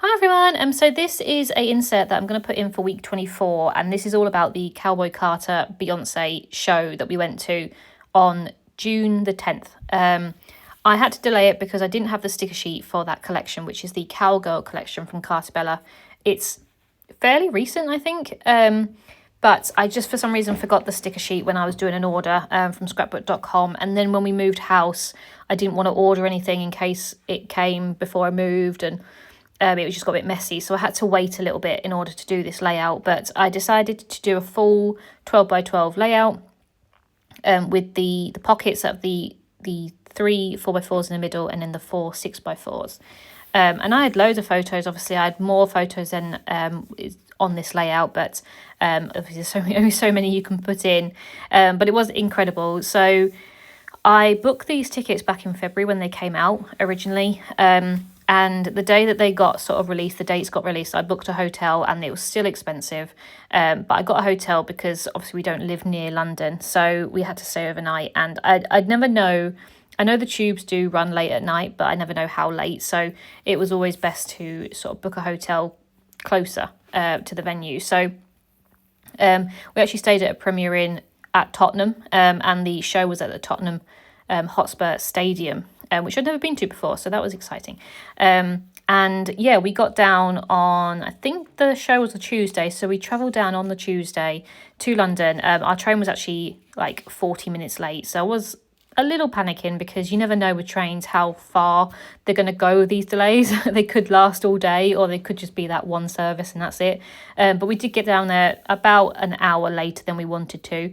Hi everyone, so this is a insert that I'm going to put in for week 24, and this is all about the Cowboy Carter Beyonce show that we went to on June the 10th. I had to delay it because I didn't have the sticker sheet for that collection, which is the Cowgirl collection from Carter Bella. It's fairly recent, I think, but I just for some reason forgot the sticker sheet when I was doing an order from scrapbook.com, and then when we moved house, I didn't want to order anything in case it came before I moved, and it just got a bit messy, so I had to wait a little bit in order to do this layout. But I decided to do a full 12 by 12 layout with the pockets of the 3 4x4s in the middle and then the 4 6x4s. And I had loads of photos. Obviously, I had more photos than on this layout, but obviously there's only so many you can put in. But it was incredible. So I booked these tickets back in February when they came out originally. And the day that they got sort of released, the dates got released, I booked a hotel and it was still expensive. But I got a hotel because obviously we don't live near London. So we had to stay overnight, and I'd never know. I know the tubes do run late at night, but I never know how late. So it was always best to sort of book a hotel closer to the venue. So we actually stayed at a Premier Inn at Tottenham, and the show was at the Tottenham Hotspur Stadium, which I'd never been to before, so that was exciting. And yeah, we got down on, I think the show was a Tuesday, so we travelled down on the Tuesday to London. Our train was actually like 40 minutes late, so I was a little panicking because you never know with trains how far they're going to go with these delays. They could last all day, or they could just be that one service and that's it. But we did get down there about an hour later than we wanted to.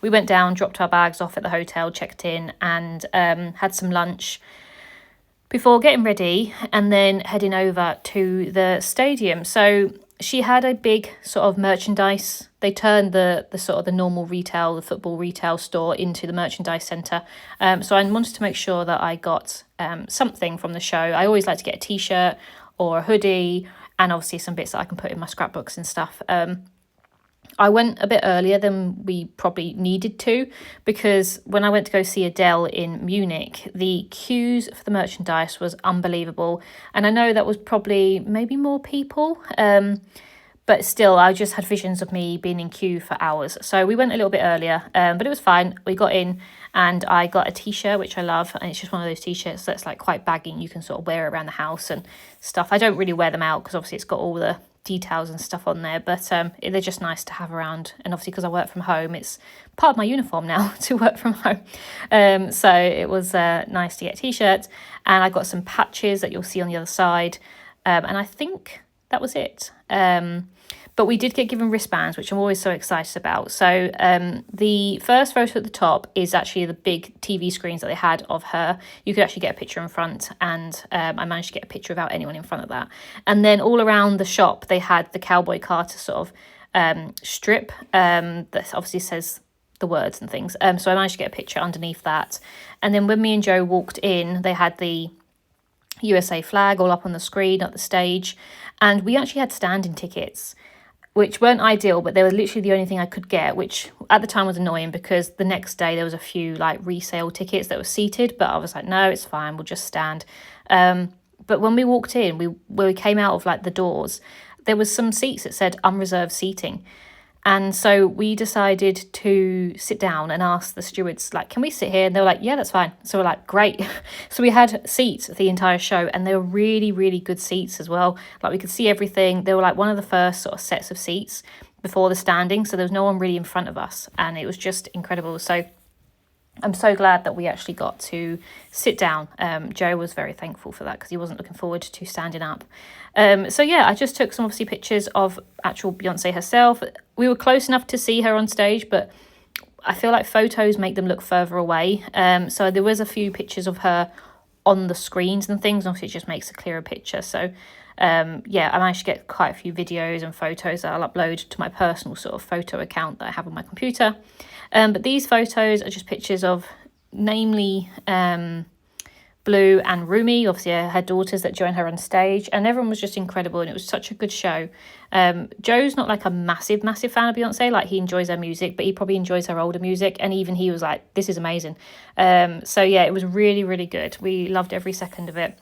We went down, dropped our bags off at the hotel, checked in, and had some lunch before getting ready and then heading over to the stadium. So she had a big sort of merchandise. They turned the sort of the normal retail, the football retail store into the merchandise centre. So I wanted to make sure that I got something from the show. I always like to get a t-shirt or a hoodie, and obviously some bits that I can put in my scrapbooks and stuff. I went a bit earlier than we probably needed to, because when I went to go see Adele in Munich, the queues for the merchandise was unbelievable. And I know that was probably maybe more people, but still, I just had visions of me being in queue for hours. So we went a little bit earlier, but it was fine. We got in and I got a t-shirt, which I love. And it's just one of those t-shirts that's like quite baggy. You can sort of wear it around the house and stuff. I don't really wear them out because obviously it's got all the details and stuff on there, but they're just nice to have around. And obviously because I work from home, it's part of my uniform now to work from home. So it was nice to get a t-shirt, and I got some patches that you'll see on the other side, and I think that was it. But we did get given wristbands, which I'm always so excited about. So the first photo at the top is actually the big TV screens that they had of her. You could actually get a picture in front, and I managed to get a picture without anyone in front of that. And then all around the shop, they had the Cowboy Carter sort of strip that obviously says the words and things. So I managed to get a picture underneath that. And then when me and Joe walked in, they had the USA flag all up on the screen at the stage. And we actually had standing tickets, which weren't ideal, but they were literally the only thing I could get, which at the time was annoying because the next day there was a few like resale tickets that were seated, but I was like, no, it's fine, we'll just stand. But when we walked in, when we came out of like the doors, there was some seats that said unreserved seating. And so we decided to sit down and ask the stewards, like, can we sit here? And they were like, yeah, that's fine. So we're like, great. So we had seats the entire show, and they were really, really good seats as well. Like, we could see everything. They were like one of the first sort of sets of seats before the standing. So there was no one really in front of us, and it was just incredible. So I'm so glad that we actually got to sit down. Joe was very thankful for that because he wasn't looking forward to standing up. So yeah, I just took some obviously pictures of actual Beyonce herself. We were close enough to see her on stage, but I feel like photos make them look further away. So there was a few pictures of her on the screens and things. Obviously, it just makes a clearer picture. So yeah, I managed to get quite a few videos and photos that I'll upload to my personal sort of photo account that I have on my computer. But these photos are just pictures of namely Blue and Rumi, obviously her daughters that joined her on stage, and everyone was just incredible, and it was such a good show. Joe's not like a massive fan of Beyonce, like he enjoys her music, but he probably enjoys her older music, and even he was like, this is amazing. So yeah, it was really, really good. We loved every second of it.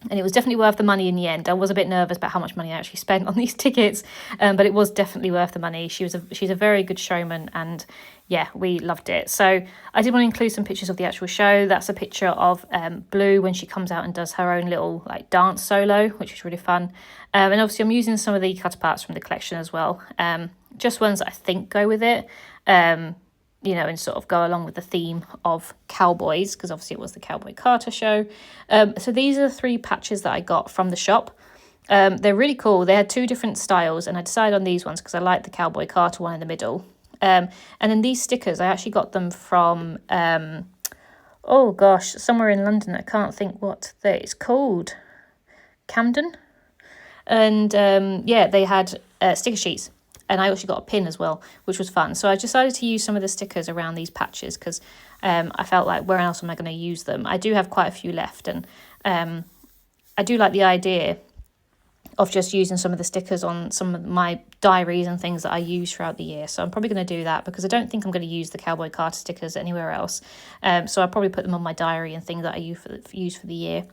And it was definitely worth the money in the end. I was a bit nervous about how much money I actually spent on these tickets, but it was definitely worth the money. She's a very good showman, and yeah, we loved it. So I did want to include some pictures of the actual show. That's a picture of Blue when she comes out and does her own little like dance solo, which is really fun. And obviously I'm using some of the cut parts from the collection as well, just ones that I think go with it. You know, and sort of go along with the theme of cowboys, because obviously it was the Cowboy Carter show. So these are the 3 patches that I got from the shop. They're really cool. They had 2 different styles, and I decided on these ones because I like the Cowboy Carter one in the middle. And then these stickers, I actually got them from, oh gosh, somewhere in London. I can't think what it's called. Camden. And yeah, they had sticker sheets. And I actually got a pin as well, which was fun. So I decided to use some of the stickers around these patches because I felt like, where else am I going to use them? I do have quite a few left, and I do like the idea of just using some of the stickers on some of my diaries and things that I use throughout the year. So I'm probably going to do that because I don't think I'm going to use the Cowboy Carter stickers anywhere else. So I'll probably put them on my diary and things that I use for the year.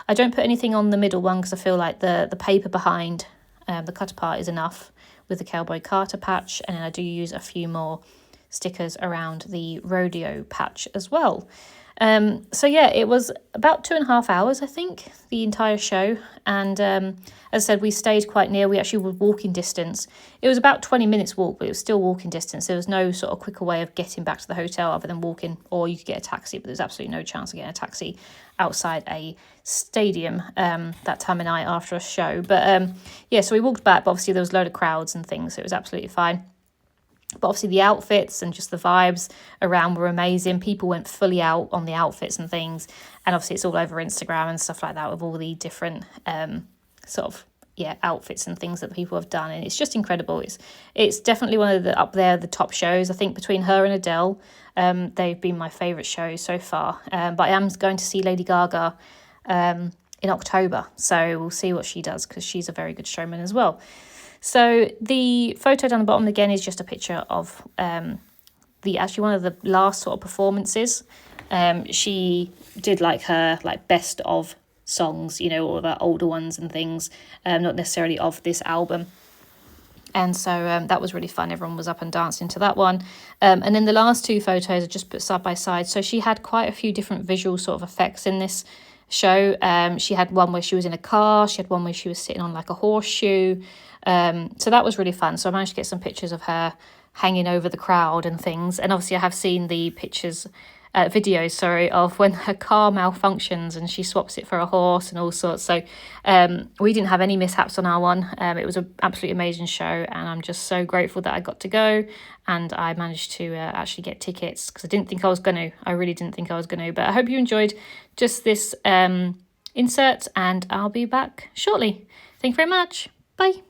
I don't put anything on the middle one because I feel like the paper behind the cut apart is enough with the Cowboy Carter patch, and then I do use a few more stickers around the rodeo patch as well. So yeah, it was about 2.5 hours, I think, the entire show. And as I said, we stayed quite near. We actually were walking distance. It was about 20 minutes walk, but it was still walking distance. There was no sort of quicker way of getting back to the hotel other than walking, or you could get a taxi, but there's absolutely no chance of getting a taxi outside a stadium that time of night after a show. But yeah, so we walked back, but obviously there was a load of crowds and things, so it was absolutely fine. But obviously the outfits and just the vibes around were amazing. People went fully out on the outfits and things. And obviously it's all over Instagram and stuff like that with all the different sort of, yeah, outfits and things that people have done. And it's just incredible. It's definitely one of the up there, the top shows. I think between her and Adele, they've been my favourite shows so far. But I am going to see Lady Gaga in October. So we'll see what she does because she's a very good showman as well. So the photo down the bottom again is just a picture of actually one of the last sort of performances. She did like her best of songs, you know, all of her older ones and things, not necessarily of this album. And so that was really fun. Everyone was up and dancing to that one. And then the last 2 photos are just put side by side. So she had quite a few different visual sort of effects in this show. She had one where she was in a car. She had one where she was sitting on like a horseshoe. So that was really fun. So I managed to get some pictures of her hanging over the crowd and things. And obviously I have seen the videos, of when her car malfunctions and she swaps it for a horse and all sorts. So we didn't have any mishaps on our one. It was an absolutely amazing show, and I'm just so grateful that I got to go, and I managed to actually get tickets because I didn't think I was going to. I really didn't think I was going to. But I hope you enjoyed just this insert, and I'll be back shortly. Thank you very much. Bye.